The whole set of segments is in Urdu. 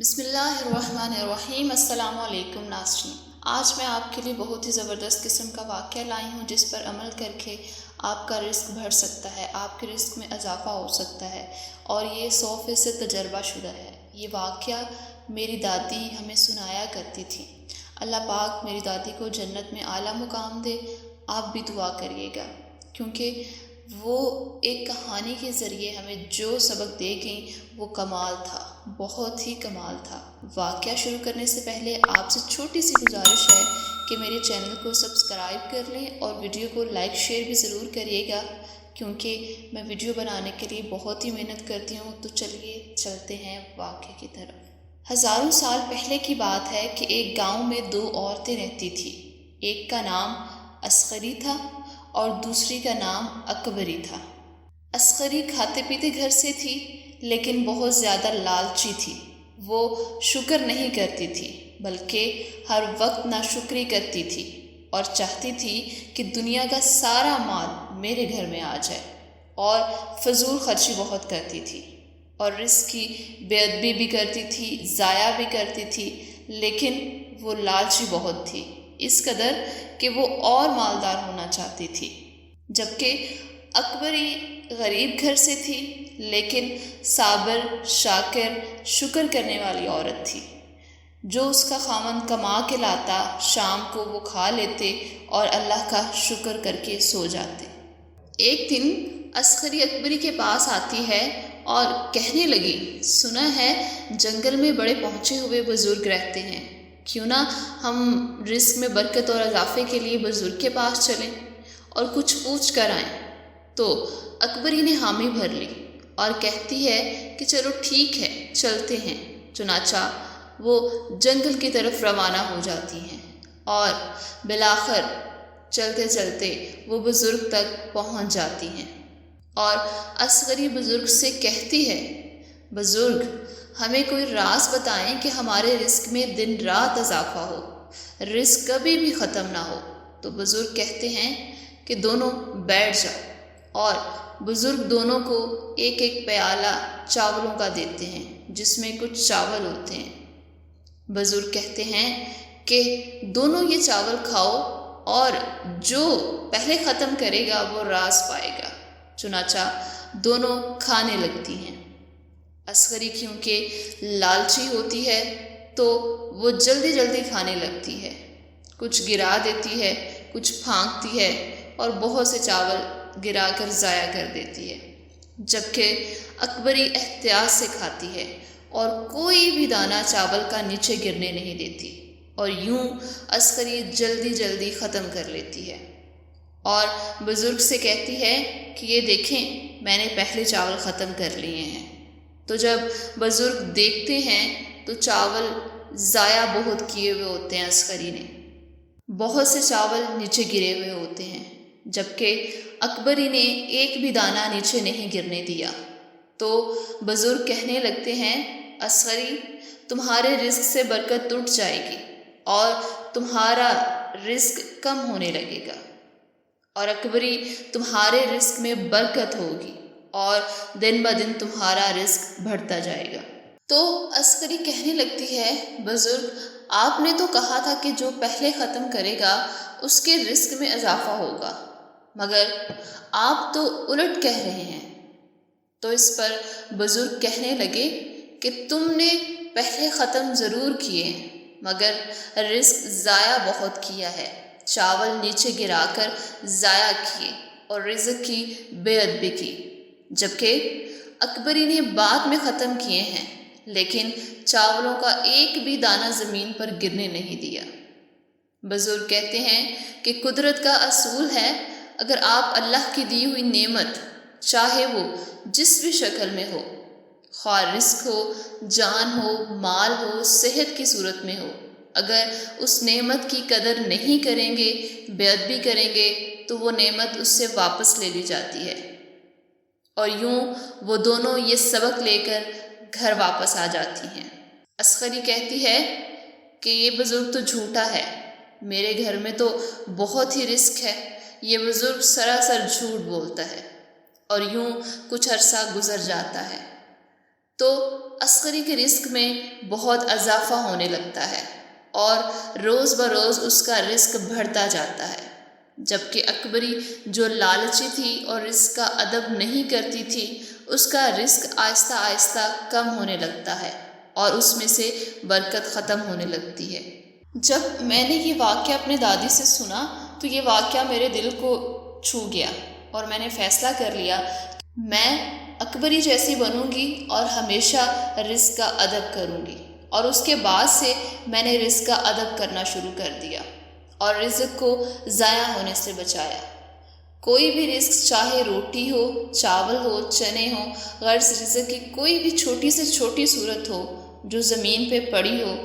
بسم اللہ الرحمن الرحیم۔ السلام علیکم ناظرین، آج میں آپ کے لیے بہت ہی زبردست قسم کا واقعہ لائی ہوں جس پر عمل کر کے آپ کا رزق بڑھ سکتا ہے، آپ کے رزق میں اضافہ ہو سکتا ہے، اور یہ 100% تجربہ شدہ ہے۔ یہ واقعہ میری دادی ہمیں سنایا کرتی تھی۔ اللہ پاک میری دادی کو جنت میں اعلیٰ مقام دے۔ آپ بھی دعا کریے گا، کیونکہ وہ ایک کہانی کے ذریعے ہمیں جو سبق دے گئیں وہ کمال تھا، بہت ہی کمال تھا۔ واقعہ شروع کرنے سے پہلے آپ سے چھوٹی سی گزارش ہے کہ میرے چینل کو سبسکرائب کر لیں اور ویڈیو کو لائک شیئر بھی ضرور کریے گا، کیونکہ میں ویڈیو بنانے کے لیے بہت ہی محنت کرتی ہوں۔ تو چلیے چلتے ہیں واقعے کی طرف۔ ہزاروں سال پہلے کی بات ہے کہ ایک گاؤں میں 2 عورتیں رہتی تھیں۔ ایک کا نام اصغری تھا اور دوسری کا نام اکبری تھا۔ اصغری کھاتے پیتے گھر سے تھی، لیکن بہت زیادہ لالچی تھی۔ وہ شکر نہیں کرتی تھی، بلکہ ہر وقت ناشکری کرتی تھی اور چاہتی تھی کہ دنیا کا سارا مال میرے گھر میں آ جائے، اور فضول خرچی بہت کرتی تھی اور رزق کی بے ادبی بھی کرتی تھی، ضائع بھی کرتی تھی۔ لیکن وہ لالچی بہت تھی، اس قدر کہ وہ اور مالدار ہونا چاہتی تھی۔ جبکہ اکبری غریب گھر سے تھی، لیکن صابر، شاکر، شکر کرنے والی عورت تھی۔ جو اس کا خاوند کما کے لاتا، شام کو وہ کھا لیتے اور اللہ کا شکر کر کے سو جاتے۔ ایک دن اصغری اکبری کے پاس آتی ہے اور کہنے لگی، سنا ہے جنگل میں بڑے پہنچے ہوئے بزرگ رہتے ہیں، کیوں نہ ہم رزق میں برکت اور اضافے کے لیے بزرگ کے پاس چلیں اور کچھ پوچھ کر آئیں۔ تو اکبری نے حامی بھر لی اور کہتی ہے کہ چلو ٹھیک ہے، چلتے ہیں۔ چنانچہ وہ جنگل کی طرف روانہ ہو جاتی ہیں اور بالآخر چلتے چلتے وہ بزرگ تک پہنچ جاتی ہیں اور اصغری بزرگ سے کہتی ہے، بزرگ ہمیں کوئی راز بتائیں کہ ہمارے رزق میں دن رات اضافہ ہو، رزق کبھی بھی ختم نہ ہو۔ تو بزرگ کہتے ہیں کہ دونوں بیٹھ جاؤ، اور بزرگ دونوں کو ایک ایک پیالہ چاولوں کا دیتے ہیں جس میں کچھ چاول ہوتے ہیں۔ بزرگ کہتے ہیں کہ دونوں یہ چاول کھاؤ، اور جو پہلے ختم کرے گا وہ راز پائے گا۔ چنانچہ دونوں کھانے لگتی ہیں۔ اصغری کیونکہ لالچی ہوتی ہے تو وہ جلدی جلدی کھانے لگتی ہے، کچھ گرا دیتی ہے، کچھ پھینکتی ہے اور بہت سے چاول گرا کر ضائع کر دیتی ہے۔ جبکہ اکبری احتیاط سے کھاتی ہے اور کوئی بھی دانہ چاول کا نیچے گرنے نہیں دیتی، اور یوں اصغری جلدی جلدی ختم کر لیتی ہے اور بزرگ سے کہتی ہے کہ یہ دیکھیں میں نے پہلے چاول ختم کر لیے ہیں۔ تو جب بزرگ دیکھتے ہیں تو چاول ضائع بہت کیے ہوئے ہوتے ہیں، اصغری نے بہت سے چاول نیچے گرے ہوئے ہوتے ہیں، جبکہ اکبری نے ایک بھی دانہ نیچے نہیں گرنے دیا۔ تو بزرگ کہنے لگتے ہیں، اصغری تمہارے رزق سے برکت ٹوٹ جائے گی اور تمہارا رزق کم ہونے لگے گا، اور اکبری تمہارے رزق میں برکت ہوگی اور دن بدن تمہارا رزق بڑھتا جائے گا۔ تو اصغری کہنے لگتی ہے، بزرگ آپ نے تو کہا تھا کہ جو پہلے ختم کرے گا اس کے رزق میں اضافہ ہوگا، مگر آپ تو الٹ کہہ رہے ہیں۔ تو اس پر بزرگ کہنے لگے کہ تم نے پہلے ختم ضرور کیے ہیں، مگر رزق ضائع بہت کیا ہے، چاول نیچے گرا کر ضائع کیے اور رزق کی بے ادبی کی۔ جبکہ اکبری نے بعد میں ختم کیے ہیں، لیکن چاولوں کا ایک بھی دانہ زمین پر گرنے نہیں دیا۔ بزرگ کہتے ہیں کہ قدرت کا اصول ہے، اگر آپ اللہ کی دی ہوئی نعمت، چاہے وہ جس بھی شکل میں ہو، خواہ رزق ہو، جان ہو، مال ہو، صحت کی صورت میں ہو، اگر اس نعمت کی قدر نہیں کریں گے، بے ادبی کریں گے، تو وہ نعمت اس سے واپس لے لی جاتی ہے، اور یوں وہ دونوں یہ سبق لے کر گھر واپس آ جاتی ہیں۔ اصغری کہتی ہے کہ یہ بزرگ تو جھوٹا ہے، میرے گھر میں تو بہت ہی رزق ہے، یہ بزرگ سراسر جھوٹ بولتا ہے، اور یوں کچھ عرصہ گزر جاتا ہے۔ تو اصغری کے رزق میں بہت اضافہ ہونے لگتا ہے اور روز بروز اس کا رزق بڑھتا جاتا ہے، جبکہ اکبری جو لالچی تھی اور رزق کا ادب نہیں کرتی تھی، اس کا رزق آہستہ آہستہ کم ہونے لگتا ہے اور اس میں سے برکت ختم ہونے لگتی ہے۔ جب میں نے یہ واقعہ اپنے دادی سے سنا تو یہ واقعہ میرے دل کو چھو گیا اور میں نے فیصلہ کر لیا کہ میں اکبری جیسی بنوں گی اور ہمیشہ رزق کا ادب کروں گی، اور اس کے بعد سے میں نے رزق کا ادب کرنا شروع کر دیا اور رزق کو ضائع ہونے سے بچایا۔ کوئی بھی رزق، چاہے روٹی ہو، چاول ہو، چنے ہو، غرض رزق کی کوئی بھی چھوٹی سے چھوٹی صورت ہو جو زمین پہ پڑی ہو،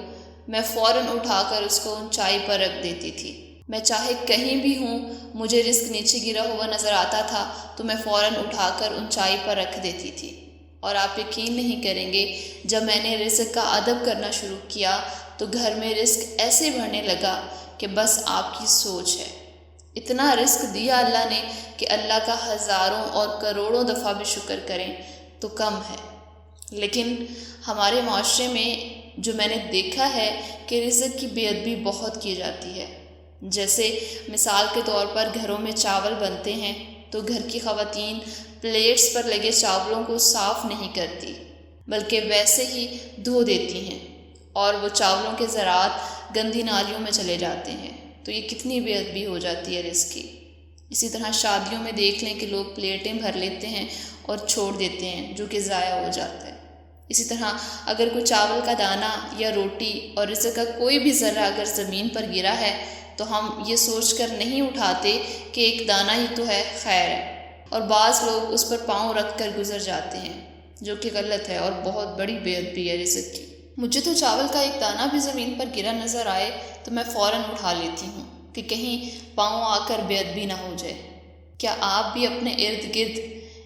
میں فوراً اٹھا کر اس کو اونچائی پر رکھ دیتی تھی۔ میں چاہے کہیں بھی ہوں، مجھے رزق نیچے گرا ہوا نظر آتا تھا تو میں فوراً اٹھا کر اونچائی پر رکھ دیتی تھی۔ اور آپ یقین نہیں کریں گے، جب میں نے رزق کا ادب کرنا شروع کیا تو گھر میں رزق ایسے بڑھنے لگا کہ بس آپ کی سوچ ہے۔ اتنا رزق دیا اللہ نے کہ اللہ کا ہزاروں اور کروڑوں دفعہ بھی شکر کریں تو کم ہے۔ لیکن ہمارے معاشرے میں جو میں نے دیکھا ہے کہ رزق کی بے ادبی بہت کی جاتی ہے۔ جیسے مثال کے طور پر گھروں میں چاول بنتے ہیں تو گھر کی خواتین پلیٹس پر لگے چاولوں کو صاف نہیں کرتی بلکہ ویسے ہی دھو دیتی ہیں، اور وہ چاولوں کے ذرات گندی نالیوں میں چلے جاتے ہیں۔ تو یہ کتنی بے ادبی ہو جاتی ہے رزق کی۔ اسی طرح شادیوں میں دیکھ لیں کہ لوگ پلیٹیں بھر لیتے ہیں اور چھوڑ دیتے ہیں، جو کہ ضائع ہو جاتا ہے۔ اسی طرح اگر کوئی چاول کا دانہ یا روٹی اور رزق کا کوئی بھی ذرہ اگر زمین پر گرا ہے تو ہم یہ سوچ کر نہیں اٹھاتے کہ ایک دانہ ہی تو ہے، خیر ہے، اور بعض لوگ اس پر پاؤں رکھ کر گزر جاتے ہیں، جو کہ غلط ہے اور بہت بڑی بے ادبی ہے رزق کی۔ مجھے تو چاول کا ایک دانہ بھی زمین پر گرا نظر آئے تو میں فوراً اٹھا لیتی ہوں کہ کہیں پاؤں آ کر بے ادبی نہ ہو جائے۔ کیا آپ بھی اپنے ارد گرد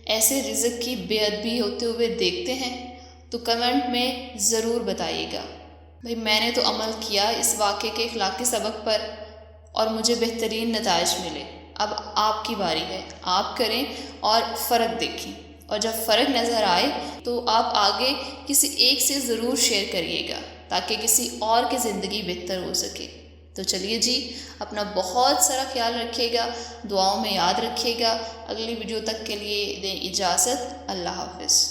ایسے رزق کی بے ادبی ہوتے ہوئے دیکھتے ہیں؟ تو کمنٹ میں ضرور بتائیے گا۔ بھئی میں نے تو عمل کیا اس واقعے کے اخلاقی سبق پر اور مجھے بہترین نتائج ملے۔ اب آپ کی باری ہے، آپ کریں اور فرق دیکھیں، اور جب فرق نظر آئے تو آپ آگے کسی ایک سے ضرور شیئر کریے گا تاکہ کسی اور کی زندگی بہتر ہو سکے۔ تو چلیے جی، اپنا بہت سارا خیال رکھیے گا، دعاؤں میں یاد رکھیے گا۔ اگلی ویڈیو تک کے لیے دیں اجازت، اللہ حافظ۔